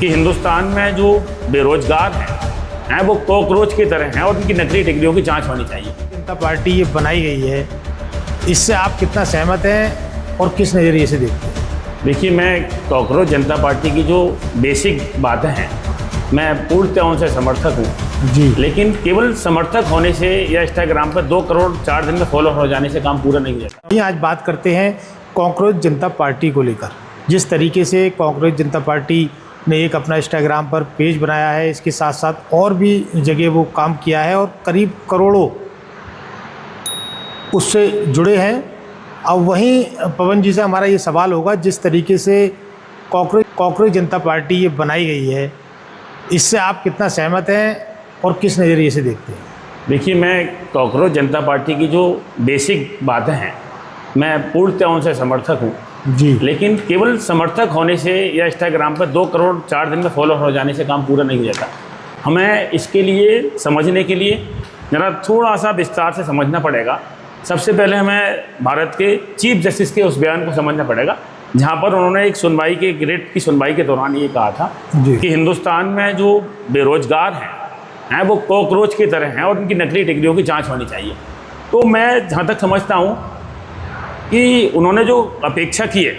कि हिंदुस्तान में जो बेरोजगार हैं वो कॉकरोच की तरह हैं और उनकी नकली डिग्रियों की जांच होनी चाहिए। जनता पार्टी ये बनाई गई है, इससे आप कितना सहमत हैं और किस नज़रिए से देखते हैं? देखिए, मैं कॉकरोच जनता पार्टी की जो बेसिक बातें हैं मैं पूर्णतः उनसे समर्थक हूँ जी। लेकिन केवल समर्थक होने से या इंस्टाग्राम पर 2 करोड़ 4 दिन में फॉलोअर हो जाने से काम पूरा नहीं हो जाता। आज बात करते हैं कॉकरोच जनता पार्टी को लेकर। जिस तरीके से कॉकरोच जनता पार्टी ने एक अपना इंस्टाग्राम पर पेज बनाया है, इसके साथ साथ और भी जगह वो काम किया है और करीब करोड़ों उससे जुड़े हैं। अब वहीं पवन जी से हमारा ये सवाल होगा, जिस तरीके से कॉकरोच जनता पार्टी ये बनाई गई है, इससे आप कितना सहमत हैं और किस नज़रिए से देखते हैं? देखिए, मैं कॉकरोच जनता पार्टी की जो बेसिक बातें हैं मैं पूर्णतः उनसे समर्थक हूँ जी। लेकिन केवल समर्थक होने से या इंस्टाग्राम पर 2 करोड़ 4 दिन में फॉलोअर हो जाने से काम पूरा नहीं हो जाता। हमें इसके लिए समझने के लिए ज़रा थोड़ा सा विस्तार से समझना पड़ेगा। सबसे पहले हमें भारत के चीफ जस्टिस के उस बयान को समझना पड़ेगा जहाँ पर उन्होंने एक सुनवाई के रिट की सुनवाई के दौरान ये कहा था कि हिंदुस्तान में जो बेरोजगार हैं वो कॉकरोच की तरह हैं और उनकी नकली डिग्रियों की जांच होनी चाहिए। तो मैं जहाँ तक समझता हूँ कि उन्होंने जो अपेक्षा की है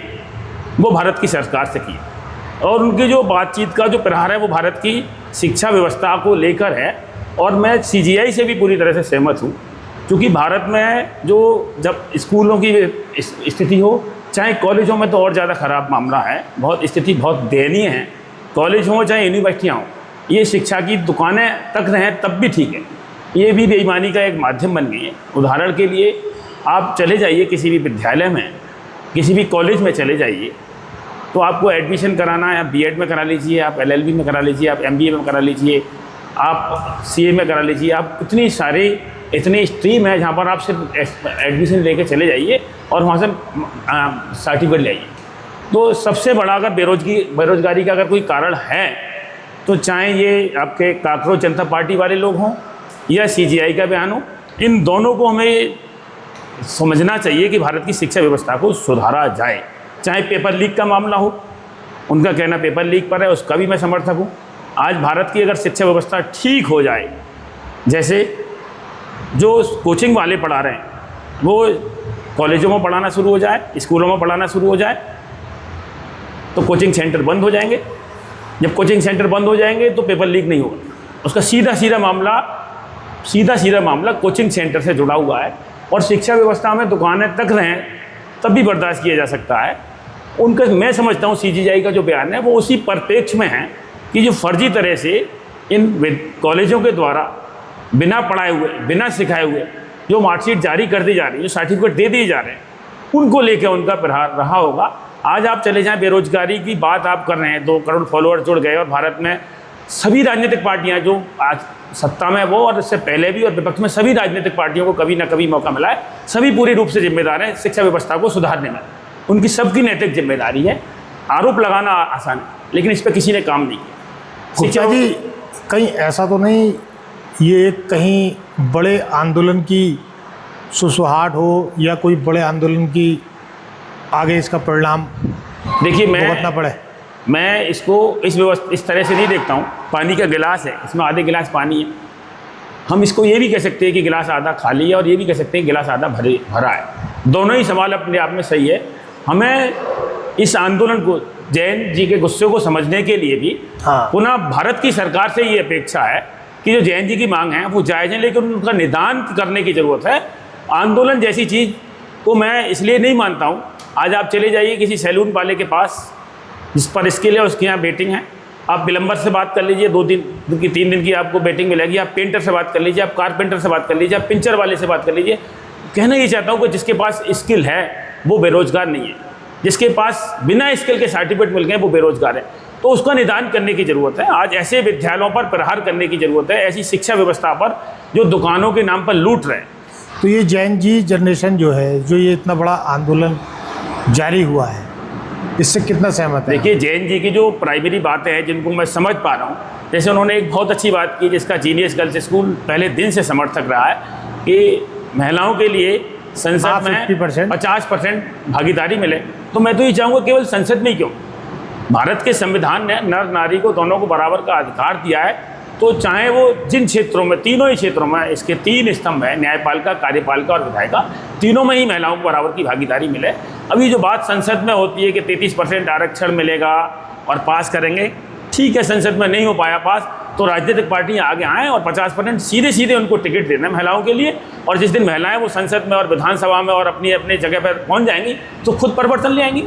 वो भारत की सरकार से की है और उनकी जो बातचीत का जो प्रहार है वो भारत की शिक्षा व्यवस्था को लेकर है। और मैं CGI से भी पूरी तरह से सहमत हूँ, क्योंकि भारत में जो जब स्कूलों की स्थिति हो चाहे कॉलेजों में तो और ज़्यादा ख़राब मामला है, बहुत स्थिति बहुत दयनीय है। कॉलेज हों चाहे यूनिवर्सिटियाँ हों, ये शिक्षा की दुकानें तक रहें तब भी ठीक है, ये भी बेईमानी का एक माध्यम बन गई है। उदाहरण के लिए आप चले जाइए किसी भी विद्यालय में, किसी भी कॉलेज में चले जाइए, तो आपको एडमिशन कराना है, आप B.Ed में करा लीजिए, आप LLB में करा लीजिए, आप MBA में करा लीजिए, आप CA में करा लीजिए, आप इतनी स्ट्रीम है जहाँ पर आप सिर्फ एडमिशन लेके चले जाइए और वहाँ से सर्टिफिकेट ले आइए। तो सबसे बड़ा अगर बेरोजगारी का अगर कोई कारण है तो चाहे ये आपके कॉकरोच जनता पार्टी वाले लोग हों या CGI का बयान हो, इन दोनों को हमें समझना चाहिए कि भारत की शिक्षा व्यवस्था को सुधारा जाए। चाहे पेपर लीक का मामला हो, उनका कहना पेपर लीक पर है, उसका भी मैं समर्थक हूँ। आज भारत की अगर शिक्षा व्यवस्था ठीक हो जाए, जैसे जो कोचिंग वाले पढ़ा रहे हैं वो कॉलेजों में पढ़ाना शुरू हो जाए, स्कूलों में पढ़ाना शुरू हो जाए, तो कोचिंग सेंटर बंद हो जाएंगे। जब कोचिंग सेंटर बंद हो जाएंगे तो पेपर लीक नहीं होगा। उसका सीधा मामला कोचिंग सेंटर से जुड़ा हुआ है और शिक्षा व्यवस्था में दुकानें तक रहें तब भी बर्दाश्त किया जा सकता है। उनका मैं समझता हूँ CGI का जो बयान है वो उसी परिप्रेक्ष्य में है कि जो फर्जी तरह से इन कॉलेजों के द्वारा बिना पढ़ाए हुए, बिना सिखाए हुए जो मार्कशीट जारी कर दी जा रही है, जो सर्टिफिकेट दे दिए जा रहे हैं, उनको लेकर उनका प्रहार रहा होगा। आज आप चले जाएं, बेरोजगारी की बात आप कर रहे हैं, 2 करोड़ फॉलोअर जुड़ गए और भारत में सभी राजनीतिक पार्टियां जो आज सत्ता में वो और इससे पहले भी और विपक्ष में सभी राजनीतिक पार्टियों को कभी ना कभी मौका मिला है, सभी पूरी रूप से जिम्मेदार हैं शिक्षा व्यवस्था को सुधारने में। उनकी सबकी नैतिक जिम्मेदारी है। आरोप लगाना आसान है लेकिन इस पर किसी ने काम नहीं किया। शिक्षा जी, कहीं ऐसा तो नहीं ये कहीं बड़े आंदोलन की सुसुहाट हो या कोई बड़े आंदोलन की आगे इसका परिणाम देखिए, भुगतना पड़े? मैं इसको इस तरह से नहीं देखता हूँ। पानी का गिलास है, इसमें आधे गिलास पानी है। हम इसको ये भी कह सकते हैं कि गिलास आधा खाली है और ये भी कह सकते हैं गिलास आधा भरा है। दोनों ही सवाल अपने आप में सही है। हमें इस आंदोलन को, जैन जी के गुस्से को समझने के लिए भी पुनः भारत की सरकार से ये अपेक्षा है कि जो जैन जी की मांग है वो जायज़ है, लेकिन उनका निदान करने की ज़रूरत है। आंदोलन जैसी चीज़ को मैं इसलिए नहीं मानता हूँ। आज आप चले जाइए किसी सैलून वाले के पास जिस पर स्किल है, उसके यहाँ बेटिंग है, आप प्लम्बर से बात कर लीजिए, 2 दिन की 3 दिन की आपको बेटिंग मिलेगी। आप पेंटर से बात कर लीजिए, आप कारपेंटर से बात कर लीजिए, आप पिंचर वाले से बात कर लीजिए। कहना ये चाहता हूँ कि जिसके पास स्किल है वो बेरोजगार नहीं है, जिसके पास बिना स्किल के सर्टिफिकेट मिल गए वो बेरोजगार है। तो उसका निदान करने की ज़रूरत है। आज ऐसे विद्यालयों पर प्रहार करने की ज़रूरत है, ऐसी शिक्षा व्यवस्था पर जो दुकानों के नाम पर लूट रहे हैं। तो ये जैन जी जनरेशन जो है, जो ये इतना बड़ा आंदोलन जारी हुआ है, इससे कितना सहमत है? देखिए, जैन जी की जो प्राइमरी बातें हैं जिनको मैं समझ पा रहा हूँ, जैसे उन्होंने एक बहुत अच्छी बात की जिसका जीनियस गर्ल्स स्कूल पहले दिन से समर्थक रहा है कि महिलाओं के लिए संसद में 50% भागीदारी मिले। तो मैं तो ये चाहूँगा केवल संसद में ही क्यों, भारत के संविधान ने नर नारी को दोनों को बराबर का अधिकार दिया है, तो चाहे वो जिन क्षेत्रों में, तीनों ही क्षेत्रों में, इसके 3 स्तंभ है, न्यायपालिका, कार्यपालिका और विधायिका, तीनों में ही महिलाओं को बराबर की भागीदारी मिले। अभी जो बात संसद में होती है कि 33% आरक्षण मिलेगा और पास करेंगे, ठीक है, संसद में नहीं हो पाया पास, तो राजनीतिक पार्टियां आगे आएँ और 50% सीधे सीधे उनको टिकट देना है महिलाओं के लिए, और जिस दिन महिलाएं वो संसद में और विधानसभा में और अपनी अपनी जगह पर पहुंच जाएंगी तो खुद परिवर्तन ले आएंगी।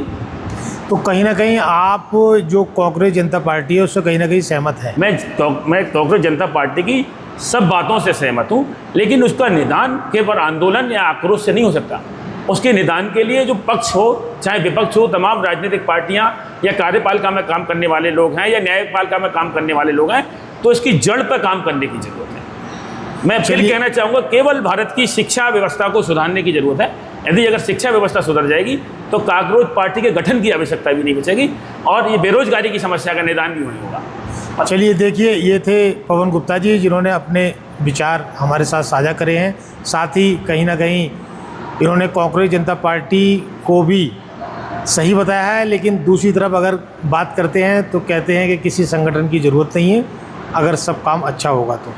तो कहीं ना कहीं आप जो कांग्रेस जनता पार्टी है उससे कहीं ना कहीं सहमत है? मैं कांग्रेस जनता पार्टी की सब बातों से सहमत हूँ, लेकिन उसका निदान केवल आंदोलन या आक्रोश से नहीं हो सकता। उसके निदान के लिए जो पक्ष हो, चाहे विपक्ष हो, तमाम राजनीतिक पार्टियां या कार्यपालिका में काम करने वाले लोग हैं या न्यायपालिका में काम करने वाले लोग हैं, तो इसकी जड़ पर काम करने की ज़रूरत है। मैं फिर कहना चाहूँगा, केवल भारत की शिक्षा व्यवस्था को सुधारने की ज़रूरत है। यदि अगर शिक्षा व्यवस्था सुधर जाएगी तो कांग्रेस पार्टी के गठन की आवश्यकता भी नहीं बचेगी और ये बेरोजगारी की समस्या का निदान भी वहीं होगा। चलिए देखिए, ये थे पवन गुप्ता जी जिन्होंने अपने विचार हमारे साथ साझा करे हैं। साथ ही कहीं ना कहीं इन्होंने कांग्रेस जनता पार्टी को भी सही बताया है, लेकिन दूसरी तरफ अगर बात करते हैं तो कहते हैं कि किसी संगठन की ज़रूरत नहीं है अगर सब काम अच्छा होगा तो।